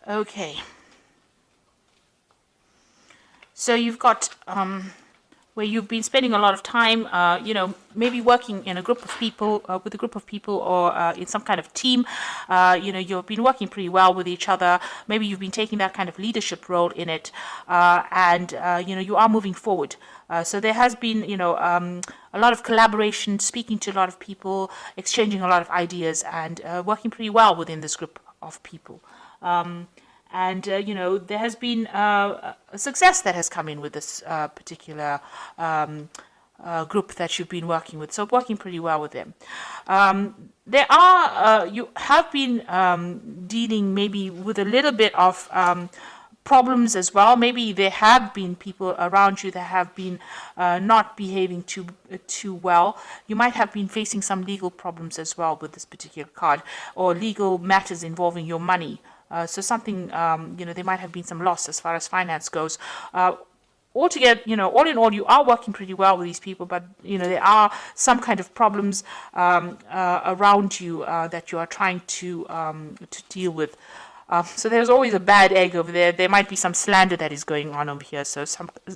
Okay. So you've got where you've been spending a lot of time, maybe working in a group of people, with a group of people, or in some kind of team. You've been working pretty well with each other. Maybe you've been taking that kind of leadership role in it, and you are moving forward. So there has been, a lot of collaboration, speaking to a lot of people, exchanging a lot of ideas, and working pretty well within this group of people. And there has been a success that has come in with this particular group that you've been working with. So working pretty well with them. You have been dealing maybe with a little bit of problems as well. Maybe there have been people around you that have been not behaving too well. You might have been facing some legal problems as well with this particular card, or legal matters involving your money. So something, there might have been some loss as far as finance goes. Altogether, all in all, you are working pretty well with these people, but, there are some kind of problems around you that you are trying to deal with. So there's always a bad egg over there. There might be some slander that is going on over here. So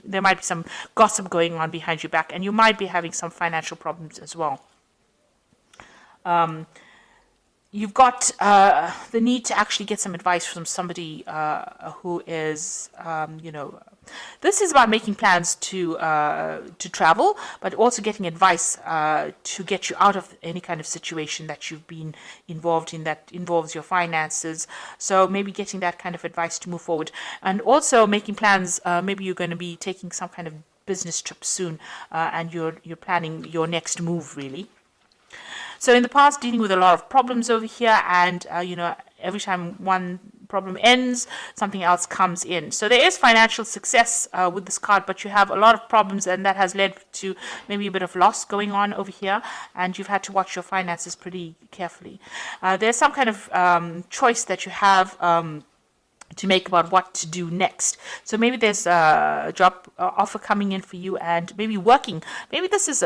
there might be some gossip going on behind your back, and you might be having some financial problems as well. You've got the need to actually get some advice from somebody who is, this is about making plans to travel, but also getting advice to get you out of any kind of situation that you've been involved in that involves your finances. So maybe getting that kind of advice to move forward, and also making plans. Maybe you're going to be taking some kind of business trip soon, and you're planning your next move, really. So in the past, dealing with a lot of problems over here, and every time one problem ends, something else comes in. So there is financial success with this card, but you have a lot of problems, and that has led to maybe a bit of loss going on over here, and you've had to watch your finances pretty carefully. There's some kind of choice that you have to make about what to do next. So maybe there's a job offer coming in for you, and maybe working. Maybe this is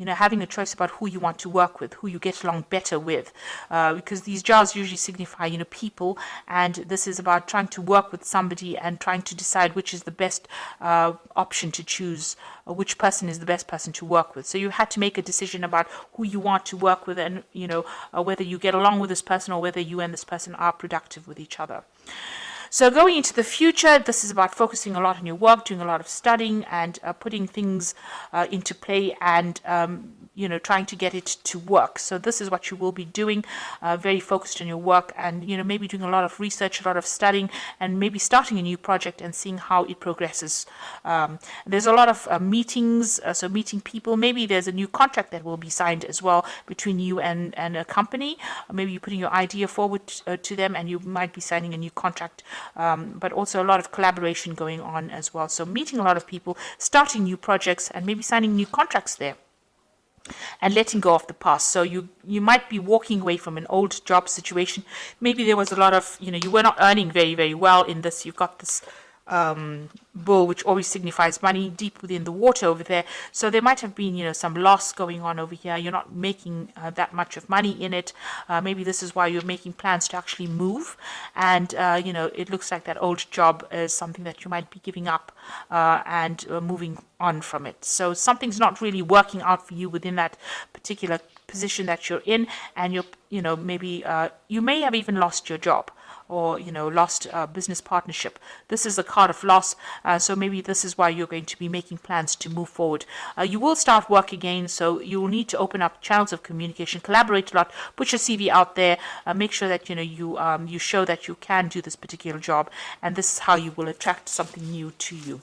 having a choice about who you want to work with, who you get along better with, because these jars usually signify, people, and this is about trying to work with somebody and trying to decide which is the best option to choose, which person is the best person to work with. So you had to make a decision about who you want to work with, and whether you get along with this person, or whether you and this person are productive with each other. So going into the future, this is about focusing a lot on your work, doing a lot of studying, and putting things into play, and trying to get it to work. So this is what you will be doing, very focused on your work, and maybe doing a lot of research, a lot of studying, and maybe starting a new project and seeing how it progresses. There's a lot of meetings, so meeting people. Maybe there's a new contract that will be signed as well between you and a company. Maybe you're putting your idea forward to them, and you might be signing a new contract. But also a lot of collaboration going on as well. So meeting a lot of people, starting new projects, and maybe signing new contracts there, and letting go of the past. So you might be walking away from an old job situation. Maybe there was a lot of, you were not earning very, very well in this. You've got this bull, which always signifies money, deep within the water over there. So there might have been, some loss going on over here. You're not making that much of money in it. Maybe this is why you're making plans to actually move. And, it looks like that old job is something that you might be giving up and moving on from it. So something's not really working out for you within that particular position that you're in. And maybe you may have even lost your job, or lost business partnership. This is a card of loss, so maybe this is why you're going to be making plans to move forward. You will start work again, so you will need to open up channels of communication, collaborate a lot, put your CV out there, make sure that you show that you can do this particular job, and this is how you will attract something new to you.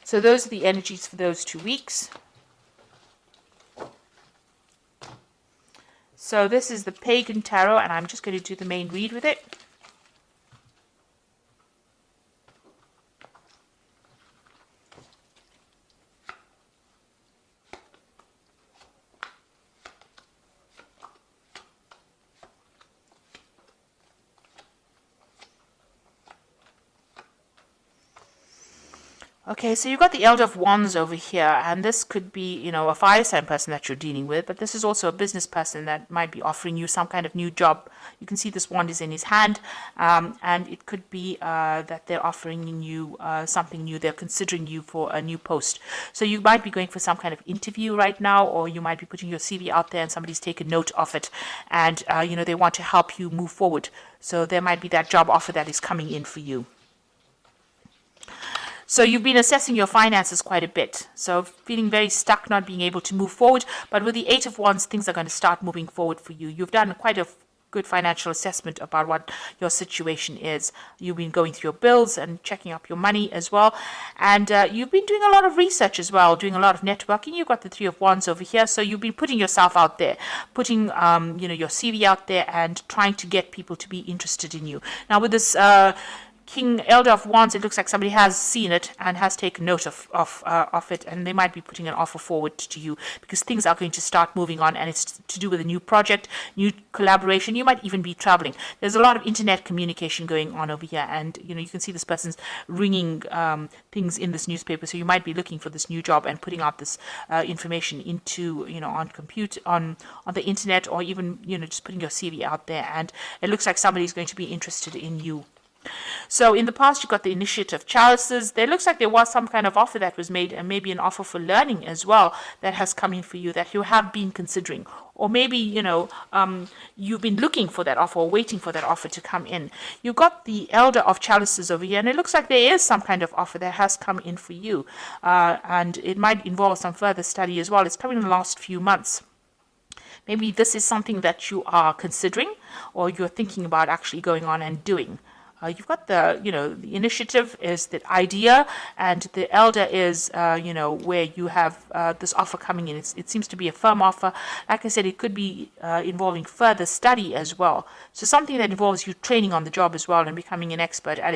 So those are the energies for those 2 weeks. So this is the Pagan Tarot, and I'm just going to do the main read with it. Okay, so you've got the Elder of Wands over here, and this could be, a fire sign person that you're dealing with, but this is also a business person that might be offering you some kind of new job. You can see this wand is in his hand, and it could be that they're offering you something new. They're considering you for a new post. So you might be going for some kind of interview right now, or you might be putting your CV out there and somebody's taken note of it, and, they want to help you move forward. So there might be that job offer that is coming in for you. So you've been assessing your finances quite a bit. So feeling very stuck, not being able to move forward. But with the Eight of Wands, things are going to start moving forward for you. You've done quite a good financial assessment about what your situation is. You've been going through your bills and checking up your money as well. And you've been doing a lot of research as well, doing a lot of networking. You've got the Three of Wands over here. So you've been putting yourself out there, putting, your CV out there and trying to get people to be interested in you. Now with this King Elder of Wands, it looks like somebody has seen it and has taken note of it, and they might be putting an offer forward to you because things are going to start moving on, and it's to do with a new project, new collaboration. You might even be traveling. There's a lot of internet communication going on over here, and you can see this person's ringing things in this newspaper. So you might be looking for this new job and putting out this information into on the internet, or even just putting your CV out there. And it looks like somebody's going to be interested in you. So in the past, you got the Initiative Chalices. There looks like there was some kind of offer that was made, and maybe an offer for learning as well that has come in for you that you have been considering. Or maybe, you've been looking for that offer or waiting for that offer to come in. You've got the Elder of Chalices over here, and it looks like there is some kind of offer that has come in for you. And it might involve some further study as well. It's coming in the last few months. Maybe this is something that you are considering or you're thinking about actually going on and doing. You've got the initiative is the idea, and the elder is, where you have this offer coming in. It seems to be a firm offer. Like I said, it could be involving further study as well. So something that involves you training on the job as well and becoming an expert at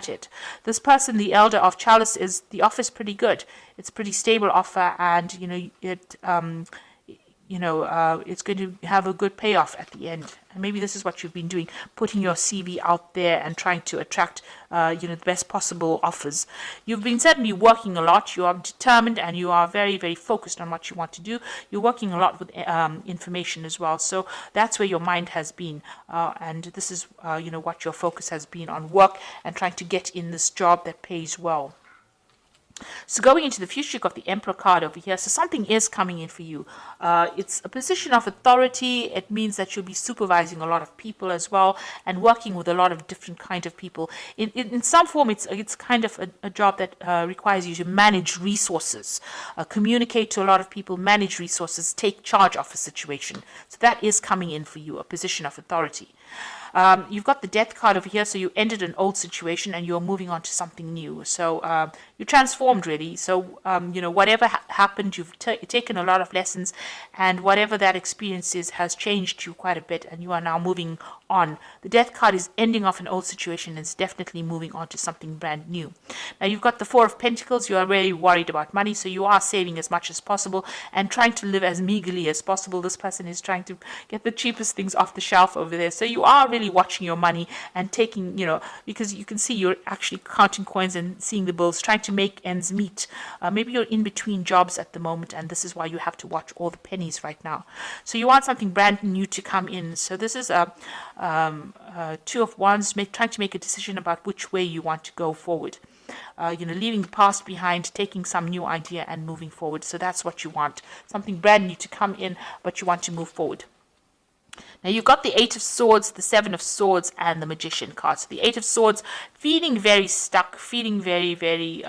it. This person, the Elder of Chalice, the offer is pretty good. It's a pretty stable offer, and, it's going to have a good payoff at the end. And maybe this is what you've been doing, putting your CV out there and trying to attract, the best possible offers. You've been certainly working a lot. You are determined and you are very, very focused on what you want to do. You're working a lot with information as well. So that's where your mind has been. And this is, what your focus has been on, work and trying to get in this job that pays well. So going into the future, you've got the Emperor card over here. So something is coming in for you. It's a position of authority. It means that you'll be supervising a lot of people as well and working with a lot of different kind of people. In some form, it's kind of a job that requires you to manage resources, communicate to a lot of people, manage resources, take charge of a situation. So that is coming in for you, a position of authority. You've got the Death card over here, so you ended an old situation and you're moving on to something new. So you transformed really. So whatever happened, you've taken a lot of lessons, and whatever that experience is has changed you quite a bit, and you are now moving on. The Death card is ending off an old situation and it's definitely moving on to something brand new. Now you've got the Four of Pentacles. You are really worried about money, so you are saving as much as possible and trying to live as meagerly as possible. This person is trying to get the cheapest things off the shelf over there. So you are really watching your money and taking, because you can see you're actually counting coins and seeing the bills, trying to make ends meet. Maybe you're in between jobs at the moment, and this is why you have to watch all the pennies right now. So you want something brand new to come in. So this is a Two of Wands, trying to make a decision about which way you want to go forward. Leaving the past behind, taking some new idea and moving forward. So that's what you want. Something brand new to come in, but you want to move forward. Now you've got the Eight of Swords, the Seven of Swords, and the Magician card. So the Eight of Swords, feeling very stuck, feeling very, very,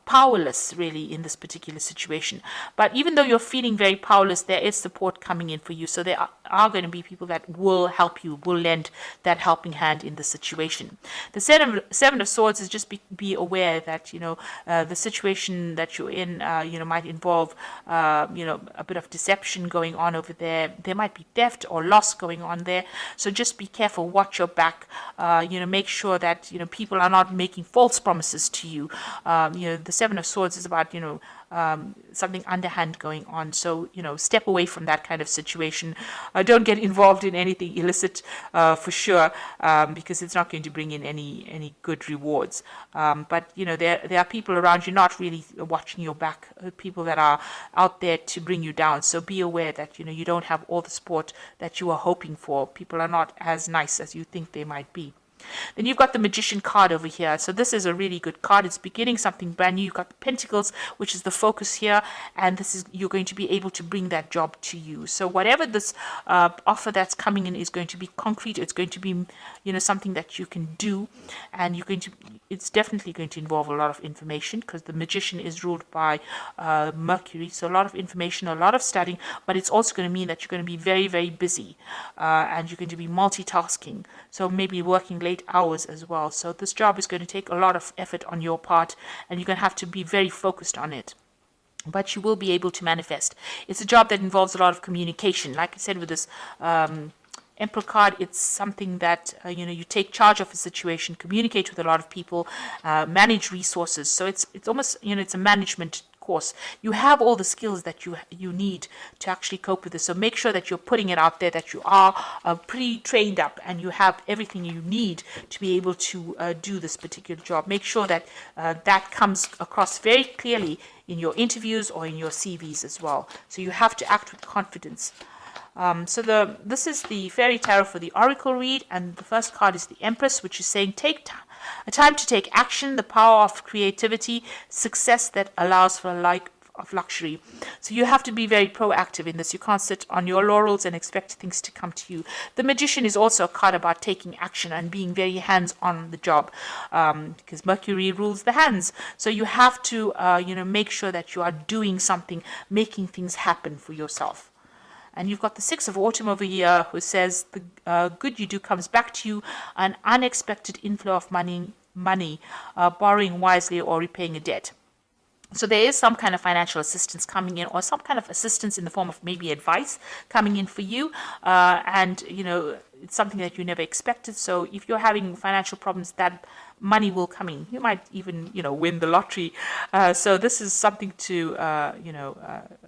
powerless really in this particular situation. But even though you're feeling very powerless, there is support coming in for you. So there are going to be people that will help you, will lend that helping hand in the situation. The Seven of Swords is just be aware that, the situation that you're in, might involve, a bit of deception going on over there. There might be theft or loss going on there. So just be careful, watch your back, make sure that, people are not making false promises to you. The Seven of Swords is about, something underhand going on. So, step away from that kind of situation. Don't get involved in anything illicit for sure, because it's not going to bring in any good rewards. But, there are people around you not really watching your back, people that are out there to bring you down. So be aware that, you don't have all the support that you are hoping for. People are not as nice as you think they might be. Then you've got the Magician card over here. So this is a really good card. It's beginning something brand new. You've got the Pentacles, which is the focus here, and this is, you're going to be able to bring that job to you. So whatever this offer that's coming in is going to be concrete. It's going to be, something that you can do, and it's definitely going to involve a lot of information, because the Magician is ruled by Mercury. So a lot of information, a lot of studying, but it's also going to mean that you're going to be very, very busy, and you're going to be multitasking. So maybe working late hours as well. So this job is going to take a lot of effort on your part, and you're going to have to be very focused on it. But you will be able to manifest. It's a job that involves a lot of communication. Like I said, with this Emperor card, it's something that you take charge of a situation, communicate with a lot of people, manage resources. So it's almost it's a management course. You have all the skills that you need to actually cope with this. So make sure that you're putting it out there, that you are pretty trained up, and you have everything you need to be able to do this particular job. Make sure that that comes across very clearly in your interviews or in your CVs as well. So you have to act with confidence. This is the Fairy Tarot for the Oracle read, and the first card is the Empress, which is saying a time to take action, the power of creativity, success that allows for a life of luxury. So you have to be very proactive in this. You can't sit on your laurels and expect things to come to you. The Magician is also a card about taking action and being very hands on the job, because Mercury rules the hands. So you have to make sure that you are doing something, making things happen for yourself. And you've got the Six of Autumn over here, who says the good you do comes back to you, an unexpected inflow of money, borrowing wisely or repaying a debt. So there is some kind of financial assistance coming in, or some kind of assistance in the form of maybe advice coming in for you. And it's something that you never expected. So if you're having financial problems, that money will come in. You might even, win the lottery. So this is something to,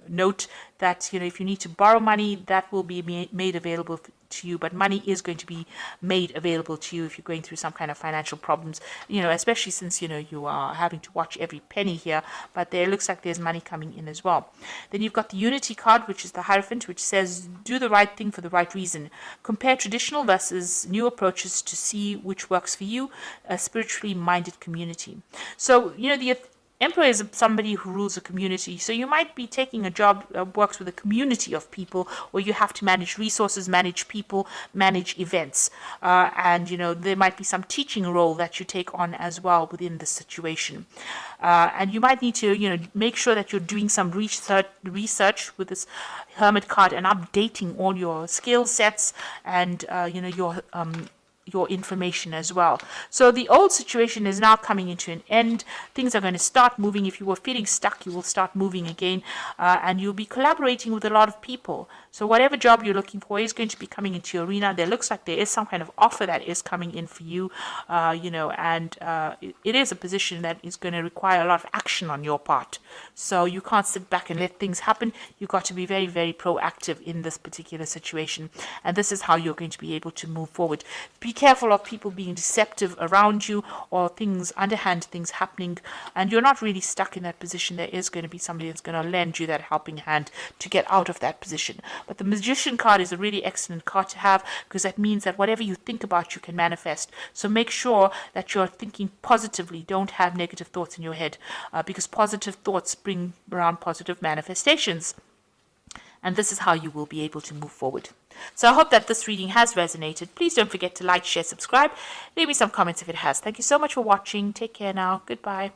note that, if you need to borrow money, that will be made available to you, but money is going to be made available to you if you're going through some kind of financial problems, especially since, you are having to watch every penny here, but there looks like there's money coming in as well. Then you've got the Unity card, which is the Hierophant, which says, do the right thing for the right reason. Compare traditional versus new approaches to see which works for you, a spiritually minded community. So, the Emperor is somebody who rules a community. So you might be taking a job that works with a community of people, where you have to manage resources, manage people, manage events. And, there might be some teaching role that you take on as well within the situation. And you might need to, make sure that you're doing some research with this Hermit card and updating all your skill sets and, your information as well. So the old situation is now coming into an end. Things are going to start moving. If you were feeling stuck, you will start moving again, and you'll be collaborating with a lot of people. So whatever job you're looking for is going to be coming into your arena. There looks like there is some kind of offer that is coming in for you, and it is a position that is going to require a lot of action on your part. So you can't sit back and let things happen. You've got to be very, very proactive in this particular situation. And this is how you're going to be able to move forward. Be careful of people being deceptive around you, or underhand things happening, and you're not really stuck in that position. There is going to be somebody that's going to lend you that helping hand to get out of that position. But the Magician card is a really excellent card to have, because that means that whatever you think about, you can manifest. So make sure that you're thinking positively. Don't have negative thoughts in your head, because positive thoughts bring around positive manifestations. And this is how you will be able to move forward. So I hope that this reading has resonated. Please don't forget to like, share, subscribe. Leave me some comments if it has. Thank you so much for watching. Take care now. Goodbye.